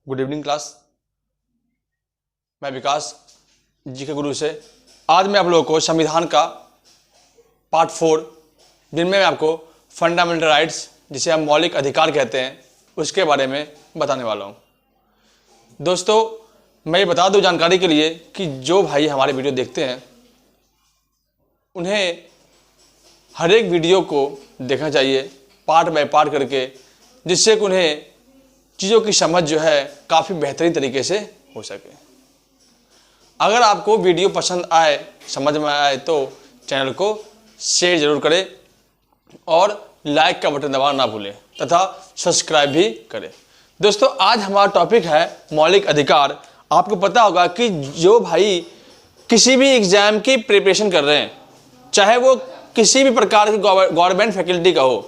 Good evening class. मैं विकास जी के गुरु से आज मैं आप लोगों को संविधान का पार्ट 4 जिनमें मैं आपको फंडामेंटल राइट्स जिसे हम मौलिक अधिकार कहते हैं उसके बारे में बताने वाला हूं। दोस्तों मैं ये बता दूं जानकारी के लिए कि जो भाई हमारे वीडियो देखते हैं उन्हें हर एक वीडियो को देखना चाहिए पार्ट बाय पार्ट करके, जिससे कि उन्हें चीज़ों की समझ जो है काफ़ी बेहतरीन तरीके से हो सके। अगर आपको वीडियो पसंद आए, समझ में आए तो चैनल को शेयर जरूर करें और लाइक का बटन दबाना ना भूलें तथा सब्सक्राइब भी करें। दोस्तों आज हमारा टॉपिक है मौलिक अधिकार। आपको पता होगा कि जो भाई किसी भी एग्ज़ाम की प्रिपरेशन कर रहे हैं, चाहे वो किसी भी प्रकार की गवर्नमेंट फैकल्टी का हो,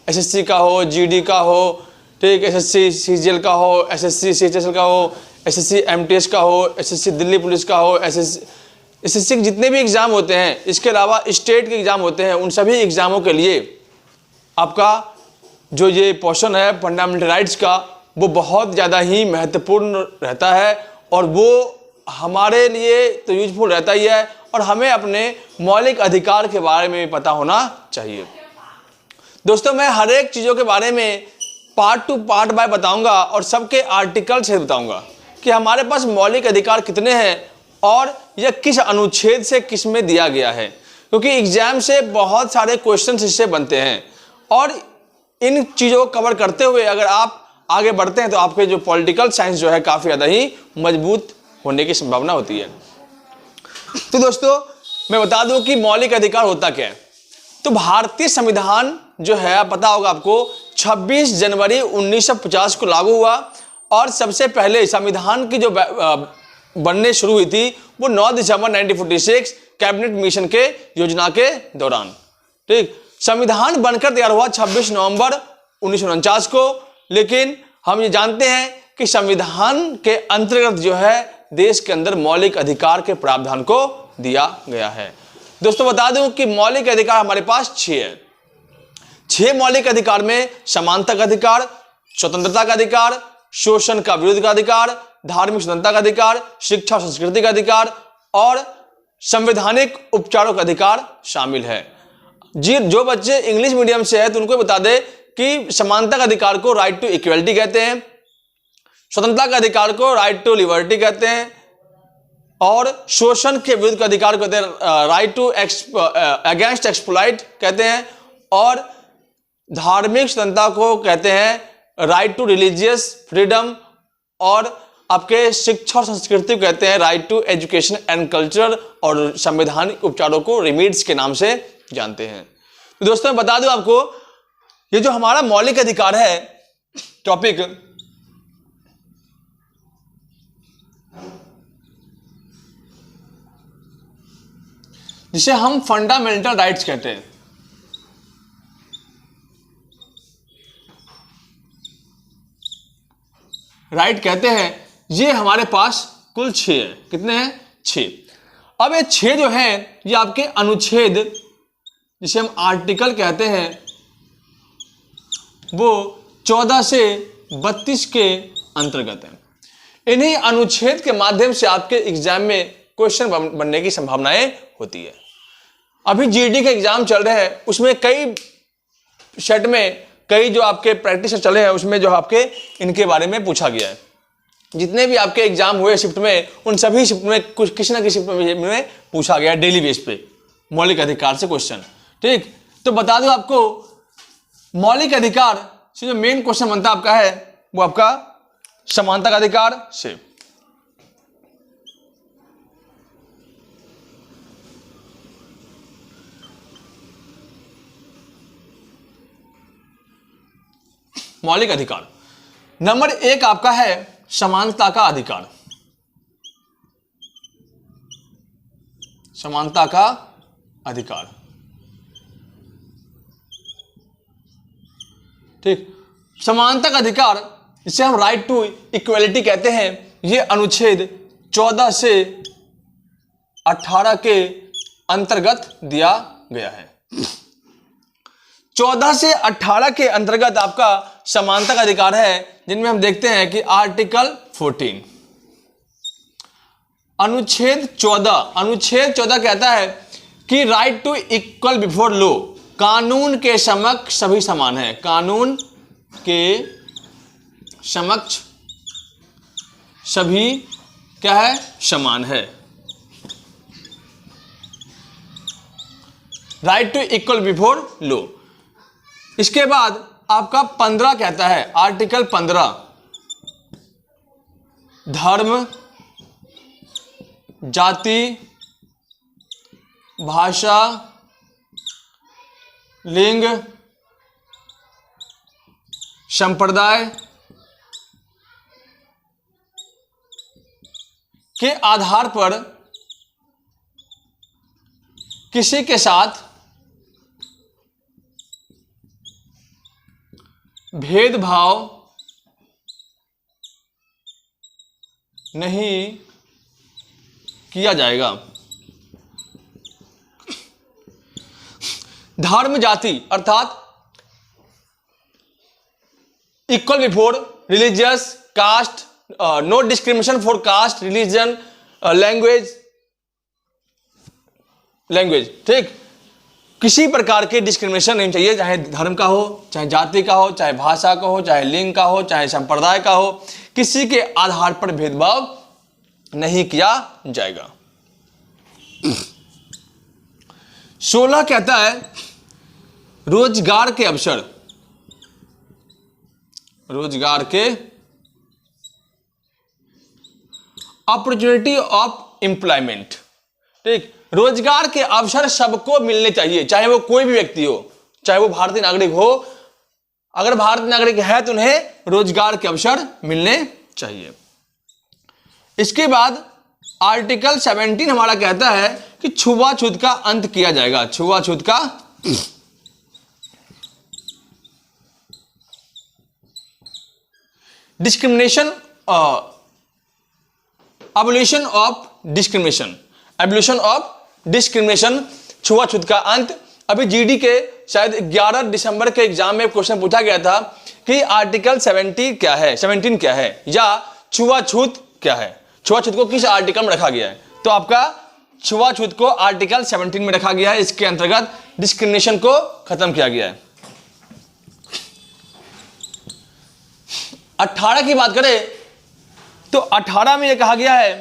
एसएससी का हो, जीडी का हो, ठीक, एसएससी सीजीएल का हो, एसएससी सीएचएसएल का हो, एसएससी एमटीएस का हो, एसएससी दिल्ली पुलिस का हो, एसएससी के जितने भी एग्ज़ाम होते हैं, इसके अलावा स्टेट के एग्ज़ाम होते हैं, उन सभी एग्ज़ामों के लिए आपका जो ये पोर्शन है फंडामेंटल राइट्स का वो बहुत ज़्यादा ही महत्वपूर्ण रहता है और वो हमारे लिए तो यूजफुल रहता ही है और हमें अपने मौलिक अधिकार के बारे में भी पता होना चाहिए। दोस्तों मैं हर एक चीज़ों के बारे में पार्ट टू पार्ट बाय बताऊंगा और सबके आर्टिकल से बताऊंगा कि हमारे पास मौलिक अधिकार कितने हैं और यह किस अनुच्छेद से किस में दिया गया है, क्योंकि एग्जाम से बहुत सारे क्वेश्चन इससे बनते हैं और इन चीज़ों को कवर करते हुए अगर आप आगे बढ़ते हैं तो आपके जो पॉलिटिकल साइंस जो है काफ़ी ज़्यादा ही मजबूत होने की संभावना होती है। तो दोस्तों मैं बता दूं कि मौलिक अधिकार होता क्या है। तो भारतीय संविधान जो है पता होगा आपको 26 जनवरी 1950 को लागू हुआ और सबसे पहले संविधान की जो बनने शुरू हुई थी वो 9 दिसंबर 1946 कैबिनेट मिशन के योजना के दौरान। ठीक, संविधान बनकर तैयार हुआ 26 नवंबर 1949 को, लेकिन हम ये जानते हैं कि संविधान के अंतर्गत जो है देश के अंदर मौलिक अधिकार के प्रावधान को दिया गया है। दोस्तों बता दूं कि मौलिक अधिकार हमारे पास 6 है। 6 मौलिक अधिकार में समानता का अधिकार, स्वतंत्रता का अधिकार, शोषण का विरोध का अधिकार, धार्मिक स्वतंत्रता का अधिकार, शिक्षा और संस्कृति का अधिकार और संवैधानिक उपचारों का अधिकार शामिल है। जी जो बच्चे इंग्लिश मीडियम से है तो उनको बता दें कि समानता का अधिकार को राइट टू इक्वलिटी कहते हैं, स्वतंत्रता का अधिकार को राइट टू लिबर्टी कहते हैं और शोषण के विरुद्ध का अधिकार कहते हैं राइट टू अगेंस्ट एक्सप्लॉइट कहते हैं और धार्मिक स्वतंत्रता को कहते हैं राइट टू रिलीजियस फ्रीडम और आपके शिक्षा और संस्कृति को कहते हैं right to education and culture और संवैधानिक उपचारों को रिमीड्स के नाम से जानते हैं। तो दोस्तों मैं बता दूं आपको ये जो हमारा मौलिक अधिकार है टॉपिक, जिसे हम फंडामेंटल राइट्स कहते हैं। राइट कहते हैं ये हमारे पास कुल 6 है। कितने हैं? 6। अब ये 6 जो हैं ये आपके अनुच्छेद जिसे हम आर्टिकल कहते हैं वो 14 से 32 के अंतर्गत है। इन्हीं अनुच्छेद के माध्यम से आपके एग्जाम में क्वेश्चन बनने की संभावनाएं होती है। अभी जीडी के एग्जाम चल रहे हैं, उसमें कई सेट में कई जो आपके प्रैक्टिस चले हैं उसमें जो आपके इनके बारे में पूछा गया है। जितने भी आपके एग्जाम हुए शिफ्ट में उन सभी शिफ्ट में कुछ किसी ना किसी में पूछा गया डेली बेस पे मौलिक अधिकार से क्वेश्चन। ठीक, तो बता दूं आपको मौलिक अधिकार से जो मेन क्वेश्चन बनता आपका है वो आपका समानता का अधिकार से। मौलिक अधिकार नंबर 1 आपका है समानता का अधिकार। समानता का अधिकार, ठीक, समानता का अधिकार जिसे हम राइट टू इक्वलिटी कहते हैं, यह अनुच्छेद 14 से 18 के अंतर्गत दिया गया है। 14 से 18 के अंतर्गत आपका समानता का अधिकार है, जिनमें हम देखते हैं कि आर्टिकल 14। अनुच्छेद 14 कहता है कि right to equal before law, कानून के समक्ष सभी समान है। कानून के समक्ष सभी क्या है? समान है। Right to equal before law. इसके बाद आपका 15 कहता है, आर्टिकल 15, धर्म, जाति, भाषा, लिंग, संप्रदाय के आधार पर किसी के साथ भेदभाव नहीं किया जाएगा। धर्म, जाति अर्थात equal before religious, caste, no discrimination for caste, religion, language, ठीक। किसी प्रकार के डिस्क्रिमिनेशन नहीं चाहिए, चाहे धर्म का हो, चाहे जाति का हो, चाहे भाषा का हो, चाहे लिंग का हो, चाहे संप्रदाय का हो, किसी के आधार पर भेदभाव नहीं किया जाएगा। 16 कहता है रोजगार के अवसर, रोजगार के अपॉर्चुनिटी ऑफ एम्प्लॉयमेंट, ठीक। रोजगार के अवसर सबको मिलने चाहिए, चाहे वो कोई भी व्यक्ति हो, चाहे वो भारतीय नागरिक हो। अगर भारतीय नागरिक है तो उन्हें रोजगार के अवसर मिलने चाहिए। इसके बाद आर्टिकल 17 हमारा कहता है कि छुआछूत का अंत किया जाएगा। छुआछूत का discrimination, abolition of discrimination, abolition of discrimination, छुआछूत का अंत। अभी जीडी के शायद 11 दिसंबर के एग्जाम में क्वेश्चन पूछा गया था कि आर्टिकल 17 क्या है, 17 क्या है, या छुआछूत क्या है, छुआछूत को किस आर्टिकल में रखा गया है। तो आपका छुआछूत को आर्टिकल 17 में रखा गया है। इसके अंतर्गत डिस्क्रिमिनेशन को खत्म किया गया है। 18 की बात करें तो 18 में यह कहा गया है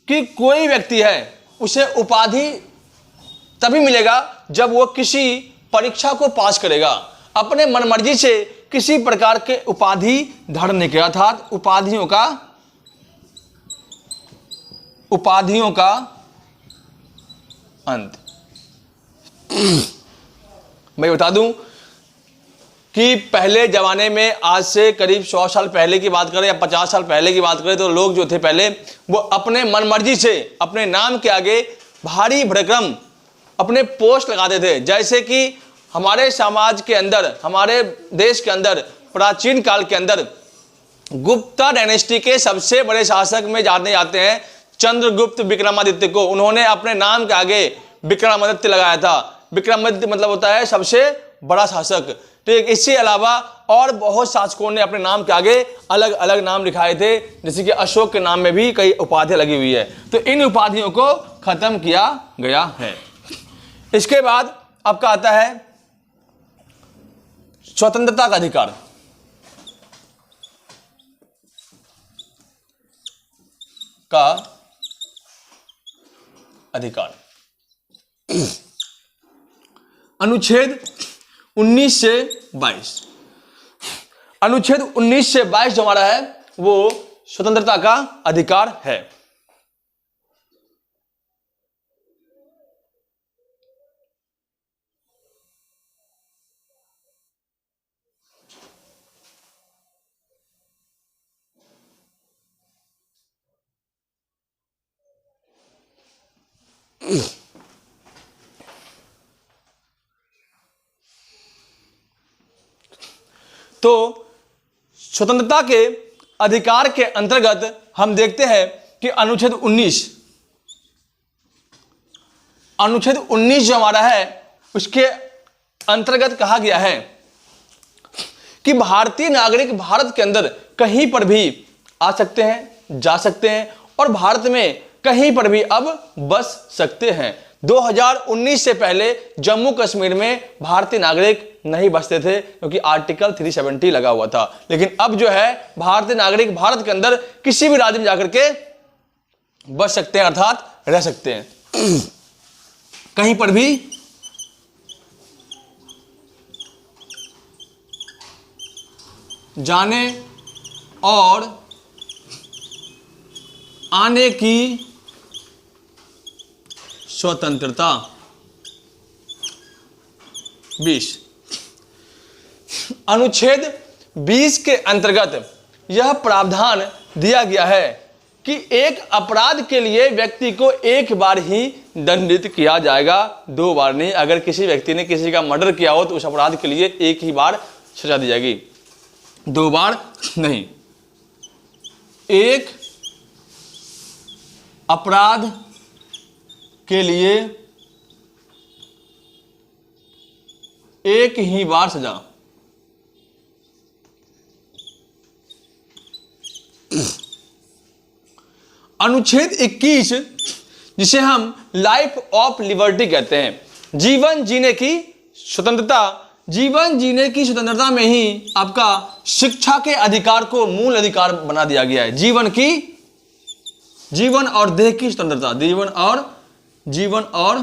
कि कोई व्यक्ति है उसे उपाधि तभी मिलेगा जब वो किसी परीक्षा को पास करेगा, अपने मनमर्जी से किसी प्रकार के उपाधि धारण नहीं किया, अर्थात उपाधियों का अंत। मैं बता दूं कि पहले जमाने में, आज से करीब 100 साल पहले की बात करें या 50 साल पहले की बात करें, तो लोग जो थे पहले वो अपने मनमर्जी से अपने नाम के आगे भारी भरकम अपने पोस्ट लगाते थे। जैसे कि हमारे समाज के अंदर, हमारे देश के अंदर प्राचीन काल के अंदर गुप्ता डायनेस्टी के सबसे बड़े शासक में जाने जाते हैं चंद्रगुप्त विक्रमादित्य को। उन्होंने अपने नाम के आगे विक्रमादित्य लगाया था। विक्रमादित्य मतलब होता है सबसे बड़ा शासक, ठीक। इसके अलावा और बहुत शासकों ने अपने नाम के आगे अलग अलग नाम लिखाए थे, जैसे कि अशोक के नाम में भी कई उपाधियां लगी हुई है। तो इन उपाधियों को खत्म किया गया है। इसके बाद आपका आता है स्वतंत्रता का अधिकार। अनुच्छेद 19 से 22, अनुच्छेद 19 से 22 जो हमारा है वो स्वतंत्रता का अधिकार है। तो स्वतंत्रता के अधिकार के अंतर्गत हम देखते हैं कि अनुच्छेद 19 जो हमारा है उसके अंतर्गत कहा गया है कि भारतीय नागरिक भारत के अंदर कहीं पर भी आ सकते हैं, जा सकते हैं और भारत में कहीं पर भी अब बस सकते हैं। 2019 से पहले जम्मू कश्मीर में भारतीय नागरिक नहीं बसते थे क्योंकि आर्टिकल 370 लगा हुआ था, लेकिन अब जो है भारतीय नागरिक भारत के अंदर किसी भी राज्य में जाकर के बस सकते हैं, अर्थात रह सकते हैं, कहीं पर भी जाने और आने की स्वतंत्रता। 20 अनुच्छेद 20 के अंतर्गत यह प्रावधान दिया गया है कि एक अपराध के लिए व्यक्ति को एक बार ही दंडित किया जाएगा, 2 बार नहीं। अगर किसी व्यक्ति ने किसी का मर्डर किया हो तो उस अपराध के लिए एक ही बार सजा दी जाएगी, 2 बार नहीं। एक अपराध के लिए एक ही बार सजा। अनुच्छेद 21 जिसे हम लाइफ ऑफ लिबर्टी कहते हैं, जीवन जीने की स्वतंत्रता। जीवन जीने की स्वतंत्रता में ही आपका शिक्षा के अधिकार को मूल अधिकार बना दिया गया है। जीवन और देह की स्वतंत्रता, जीवन और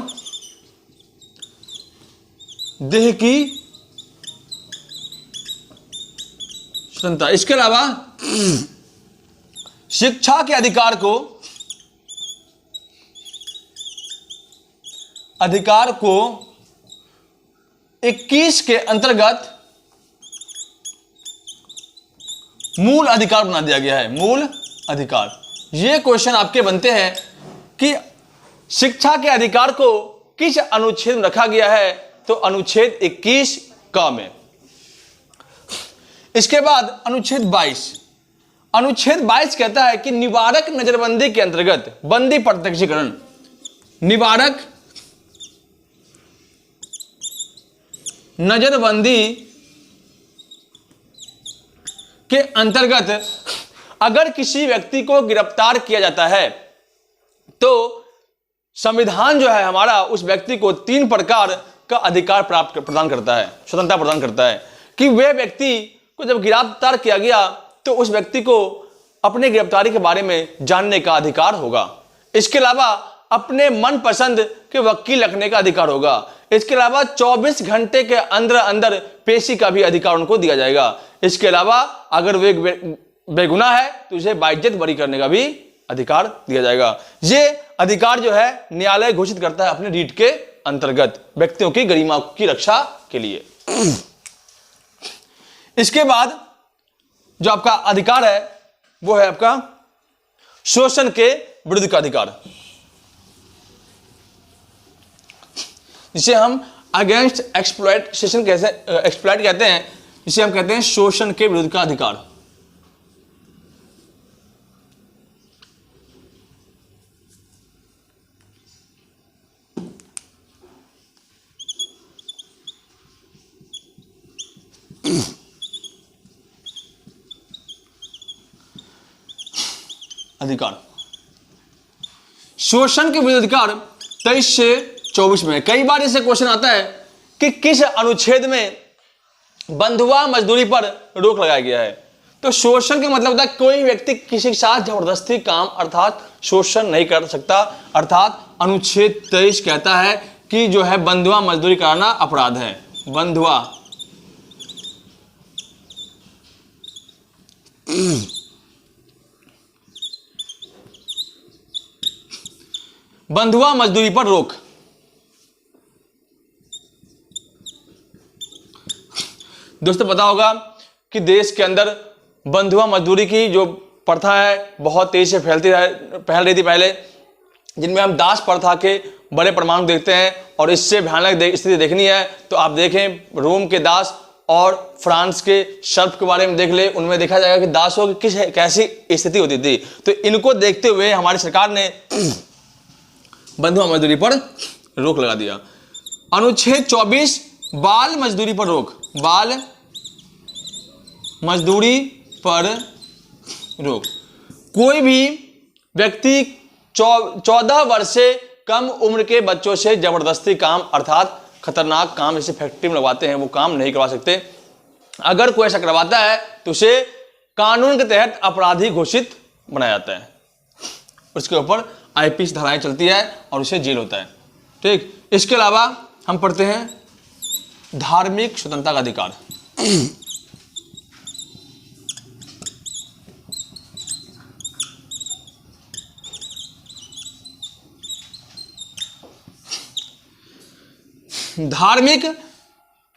देह की स्वतंत्रता। इसके अलावा शिक्षा के अधिकार को 21 के अंतर्गत मूल अधिकार बना दिया गया है। मूल अधिकार, ये क्वेश्चन आपके बनते हैं कि शिक्षा के अधिकार को किस अनुच्छेद में रखा गया है, तो अनुच्छेद 21 का में। इसके बाद अनुच्छेद 22 कहता है कि निवारक नजरबंदी के अंतर्गत बंदी प्रत्यक्षीकरण, निवारक नजरबंदी के अंतर्गत अगर किसी व्यक्ति को गिरफ्तार किया जाता है तो संविधान जो है हमारा उस व्यक्ति को 3 प्रकार का अधिकार प्रदान करता है, स्वतंत्रता प्रदान करता है कि वह व्यक्ति को जब गिरफ्तार किया गया तो उस व्यक्ति को अपने गिरफ्तारी के बारे में जानने का अधिकार होगा। इसके अलावा अपने मनपसंद के वकील रखने का अधिकार होगा। इसके अलावा 24 घंटे के अंदर पेशी का भी अधिकार उनको दिया जाएगा। इसके अलावा अगर वे बेगुनाह है तो उसे बाइज्जत बरी करने का भी अधिकार दिया जाएगा। ये अधिकार जो है न्यायालय घोषित करता है अपने रीट के अंतर्गत व्यक्तियों की गरिमा की रक्षा के लिए। इसके बाद जो आपका अधिकार है वो है आपका शोषण के विरुद्ध का अधिकार, जिसे हम अगेंस्ट एक्सप्लॉइटेशन कहते हैं, जिसे हम कहते हैं शोषण के विरुद्ध का अधिकार। अधिकार शोषण के विरुद्ध अधिकार 23 से 24 में। कई बार ऐसे क्वेश्चन आता है कि किस अनुच्छेद में बंधुआ मजदूरी पर रोक लगाया गया है, तो शोषण का मतलब होता है कोई व्यक्ति किसी के साथ जबरदस्ती काम अर्थात शोषण नहीं कर सकता, अर्थात अनुच्छेद 23 कहता है कि जो है बंधुआ मजदूरी कराना अपराध है। बंधुआ मजदूरी पर रोक। दोस्तों पता होगा कि देश के अंदर बंधुआ मजदूरी की जो प्रथा है बहुत तेजी से फैल रही थी पहले, जिनमें हम दास प्रथा के बड़े प्रमाण देखते हैं। और इससे भयानक स्थिति देखनी है तो आप देखें रोम के दास और फ्रांस के सर्प के बारे में देख ले, उनमें देखा जाएगा कि दासों की कैसी स्थिति होती थी। तो इनको देखते हुए हमारी सरकार ने बंधुआ मजदूरी पर रोक लगा दिया। अनुच्छेद 24 बाल मजदूरी पर रोक, बाल मजदूरी पर रोक। कोई भी व्यक्ति 14 वर्ष से कम उम्र के बच्चों से जबरदस्ती काम अर्थात खतरनाक काम जैसे फैक्ट्री में लगवाते हैं वो काम नहीं करवा सकते। अगर कोई ऐसा करवाता है तो उसे कानून के तहत अपराधी घोषित बनाया जाता है, उसके ऊपर आईपीसी धाराएं चलती है और उसे जेल होता है। ठीक, इसके अलावा हम पढ़ते हैं धार्मिक स्वतंत्रता का अधिकार। धार्मिक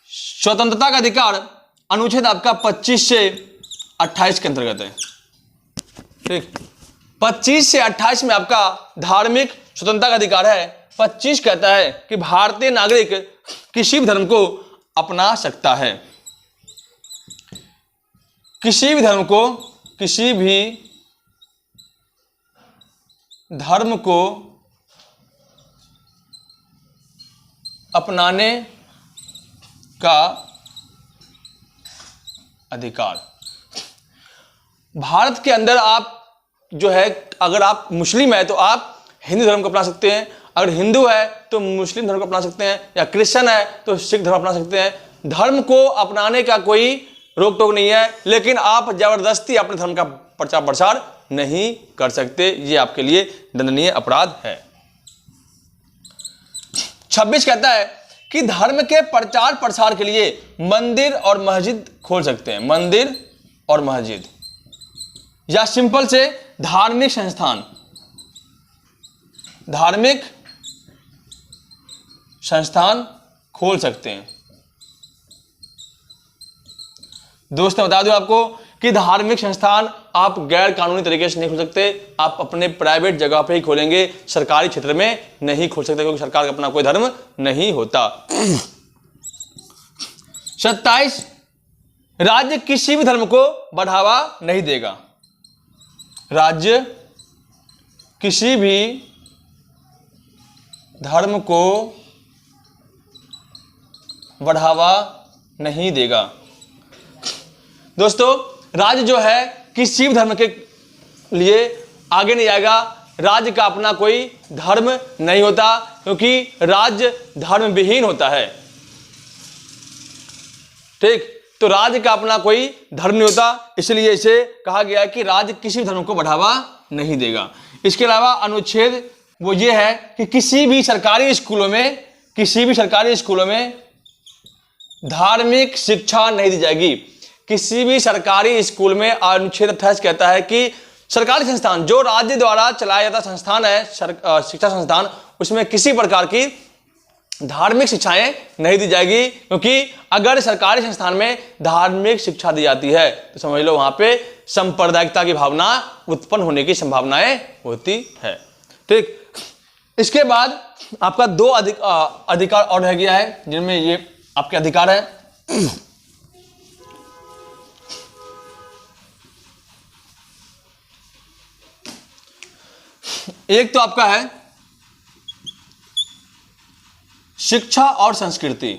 स्वतंत्रता का अधिकार अनुच्छेद आपका 25 से 28 के अंतर्गत है। ठीक, 25 से 28 में आपका धार्मिक स्वतंत्रता का अधिकार है। 25 कहता है कि भारतीय नागरिक किसी भी धर्म को अपना सकता है, किसी भी धर्म को, किसी भी धर्म को अपनाने का अधिकार। भारत के अंदर आप जो है, अगर आप मुस्लिम है तो आप हिंदू धर्म को अपना सकते हैं, अगर हिंदू है तो मुस्लिम धर्म को अपना सकते हैं, या क्रिश्चियन है तो सिख धर्म अपना सकते हैं। धर्म को अपनाने का कोई रोक टोक नहीं है, लेकिन आप जबरदस्ती अपने धर्म का प्रचार प्रसार नहीं कर सकते, ये आपके लिए दंडनीय अपराध है। 26 कहता है कि धर्म के प्रचार प्रसार के लिए मंदिर और मस्जिद खोल सकते हैं, मंदिर और मस्जिद, या सिंपल से धार्मिक संस्थान, धार्मिक संस्थान खोल सकते हैं। दोस्तों बता दूं आपको कि धार्मिक संस्थान आप गैर कानूनी तरीके से नहीं खोल सकते, आप अपने प्राइवेट जगह पे ही खोलेंगे, सरकारी क्षेत्र में नहीं खोल सकते, क्योंकि सरकार का अपना कोई धर्म नहीं होता। 27 राज्य किसी भी धर्म को बढ़ावा नहीं देगा, राज्य किसी भी धर्म को बढ़ावा नहीं देगा। दोस्तों राज्य जो है किसी भी धर्म के लिए आगे नहीं आएगा, राज्य का अपना कोई धर्म नहीं होता, क्योंकि राज्य धर्म विहीन होता है। ठीक, तो राज्य का अपना कोई धर्म नहीं होता, इसलिए इसे कहा गया है कि राज्य किसी भी धर्म को बढ़ावा नहीं देगा। इसके अलावा अनुच्छेद वो ये है कि किसी भी सरकारी स्कूलों में, किसी भी सरकारी स्कूलों में धार्मिक शिक्षा नहीं दी जाएगी। किसी भी सरकारी स्कूल में अनुच्छेद 28 कहता है कि सरकारी संस्थान जो राज्य द्वारा चलाया जाता संस्थान है, शिक्षा संस्थान, उसमें किसी प्रकार की धार्मिक शिक्षाएं नहीं दी जाएगी, क्योंकि अगर सरकारी संस्थान में धार्मिक शिक्षा दी जाती है तो समझ लो वहां पे सांप्रदायिकता की भावना उत्पन्न होने की संभावनाएं होती है। ठीक, इसके बाद आपका 2 अधिकार और रह गया है, जिनमें ये आपके अधिकार है। एक तो आपका है शिक्षा और संस्कृति,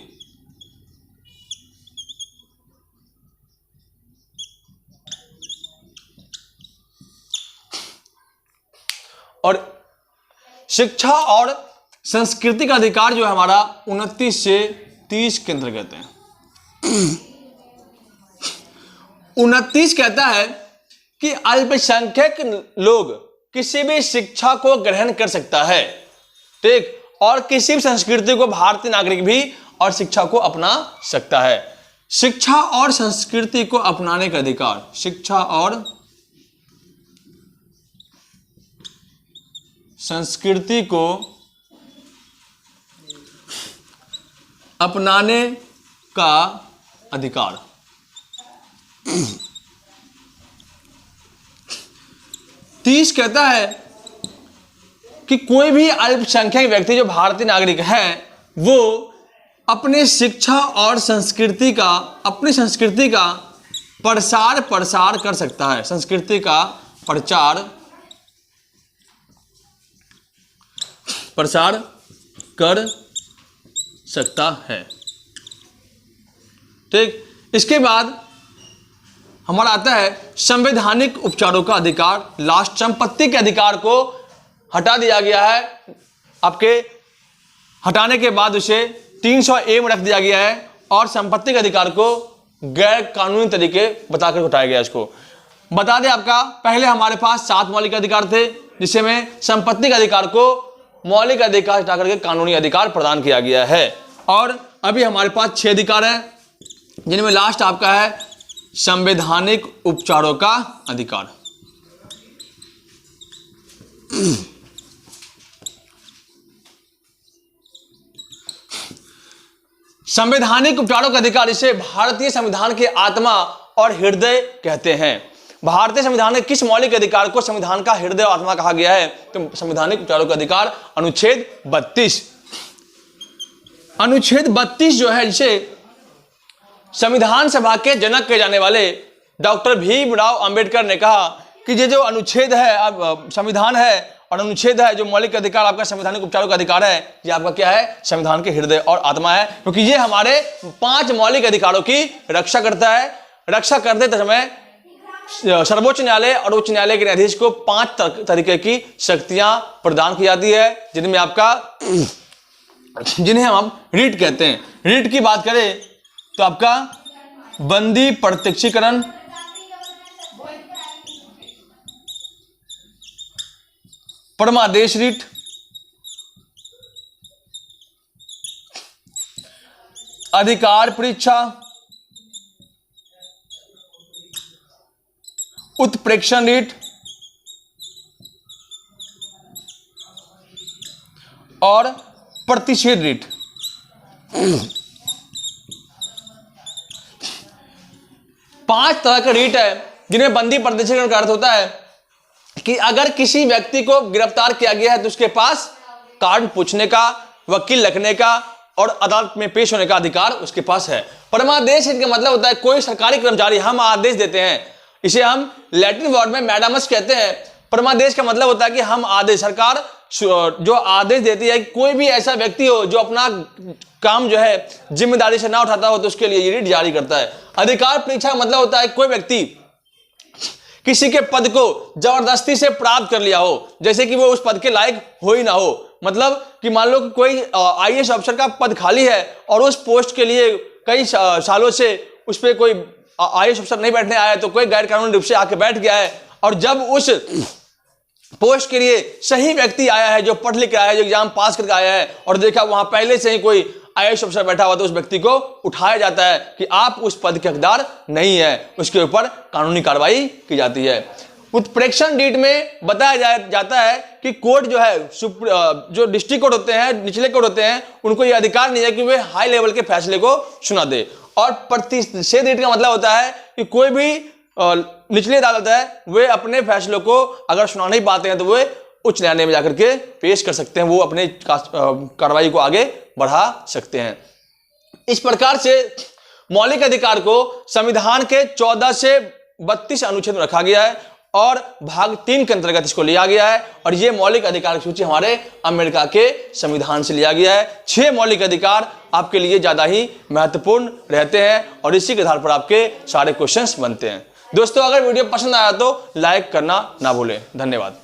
और शिक्षा और संस्कृति का अधिकार जो है हमारा 29 से 30 के अंतर्गत है। 29 कहता है कि अल्पसंख्यक लोग किसी भी शिक्षा को ग्रहण कर सकता है। ठीक, और किसी भी संस्कृति को भारतीय नागरिक भी और शिक्षा को अपना सकता है। शिक्षा और संस्कृति को अपनाने का अधिकार, शिक्षा और संस्कृति को अपनाने का अधिकार। 30 कहता है कि कोई भी अल्पसंख्यक व्यक्ति जो भारतीय नागरिक है वो अपने शिक्षा और संस्कृति का, अपनी संस्कृति का प्रसार कर सकता है, संस्कृति का प्रसार कर सकता है। ठीक, इसके बाद हमारा आता है संवैधानिक उपचारों का अधिकार। लास्ट, संपत्ति के अधिकार को हटा दिया गया है, आपके हटाने के बाद उसे 300A में रख दिया गया है और संपत्ति के अधिकार को गैर कानूनी तरीके बताकर हटाया गया। इसको बता दें आपका, पहले हमारे पास 7 मौलिक अधिकार थे, जिससे में संपत्ति के अधिकार को मौलिक अधिकार हटा करके कानूनी अधिकार प्रदान किया गया है। और अभी हमारे पास 6 अधिकार है, जिनमें लास्ट आपका है संवैधानिक उपचारों का अधिकार। संवैधानिक उपचारों का अधिकार, इसे भारतीय संविधान के आत्मा और हृदय कहते हैं। भारतीय संविधान के किस मौलिक अधिकार को संविधान का हृदय और आत्मा कहा गया है? तो संवैधानिक उपचारों का अधिकार अनुच्छेद 32। अनुच्छेद 32 जो है, जिसे संविधान सभा के जनक कहे जाने वाले डॉक्टर भीमराव अंबेडकर ने कहा कि ये जो अनुच्छेद है, संविधान है और अनुच्छेद है, जो मौलिक अधिकार आपका संवैधानिक उपचारों का अधिकार है, ये आपका क्या है? संविधान के हृदय और आत्मा है, क्योंकि ये हमारे 5 मौलिक अधिकारों की रक्षा करता है। रक्षा करते समय सर्वोच्च न्यायालय और उच्च न्यायालय के न्यायाधीश को 5 तरीके की शक्तियां प्रदान की जाती है, जिनमें आपका, जिन्हें हम रीट कहते हैं। रीट की बात करें तो आपका बंदी प्रत्यक्षीकरण, परमादेश रीट, अधिकार परीक्षा, उत्प्रेक्षण रीट और प्रतिषेध रीट। पांच तरह का रीट है, जिन्हें बंदी प्रत्यक्षीकरण का अर्थ होता है कि अगर किसी व्यक्ति को गिरफ्तार किया गया है तो उसके पास कारण पूछने का, वकील रखने का और अदालत में पेश होने का अधिकार उसके पास है। परमादेश का मतलब होता है कोई सरकारी कर्मचारी, हम आदेश देते हैं, इसे हम लैटिन वर्ड में मैडामस कहते हैं। परमादेश का मतलब होता है कि हम आदेश, सरकार जो आदेश देती है, कोई भी ऐसा व्यक्ति हो जो अपना काम जो है जिम्मेदारी से ना उठाता हो तो उसके लिए ये रीट जारी करता है। अधिकार परीक्षा का मतलब होता है कोई व्यक्ति किसी के पद को जबरदस्ती से प्राप्त कर लिया हो, जैसे कि वो उस पद के लायक हो ही ना हो। मतलब कि मान लो कि कोई आईएएस अफसर का पद खाली है और उस पोस्ट के लिए कई सालों से उस पर कोई आईएएस अफसर नहीं बैठने आया, तो कोई गैर कानूनी रूप से आके बैठ गया है, और जब उस पोस्ट के लिए सही व्यक्ति आया है, जो पढ़ लिख के आया है, जो एग्जाम पास करके आया है, और देखा वहां पहले से ही कोई आईएएस अफसर बैठा हुआ, तो उस व्यक्ति को उठाया जाता है कि आप उस पद के हकदार नहीं है, उसके ऊपर कानूनी कार्रवाई की जाती है। उत्प्रेक्षण रीट में बताया जाता है कि कोर्ट जो है, जो डिस्ट्रिक्ट कोर्ट होते हैं, निचले कोर्ट होते हैं, उनको यह अधिकार नहीं है कि वे हाई लेवल के फैसले को सुना दे। और प्रतिषेध रीट का मतलब होता है कि कोई भी निचली अदालत है, वे अपने फैसलों को अगर सुना नहीं पाते हैं तो वे उच्च न्यायालय में जाकर के पेश कर सकते हैं, वो अपने कार्रवाई को आगे बढ़ा सकते हैं। इस प्रकार से मौलिक अधिकार को संविधान के 14 से 32 अनुच्छेद में रखा गया है और भाग 3 के अंतर्गत इसको लिया गया है, और ये मौलिक अधिकार की सूची हमारे अमेरिका के संविधान से लिया गया है। 6 मौलिक अधिकार आपके लिए ज्यादा ही महत्वपूर्ण रहते हैं और इसी के आधार पर आपके सारे क्वेश्चंस बनते हैं। दोस्तों, अगर वीडियो पसंद आया तो लाइक करना ना भूलें। धन्यवाद।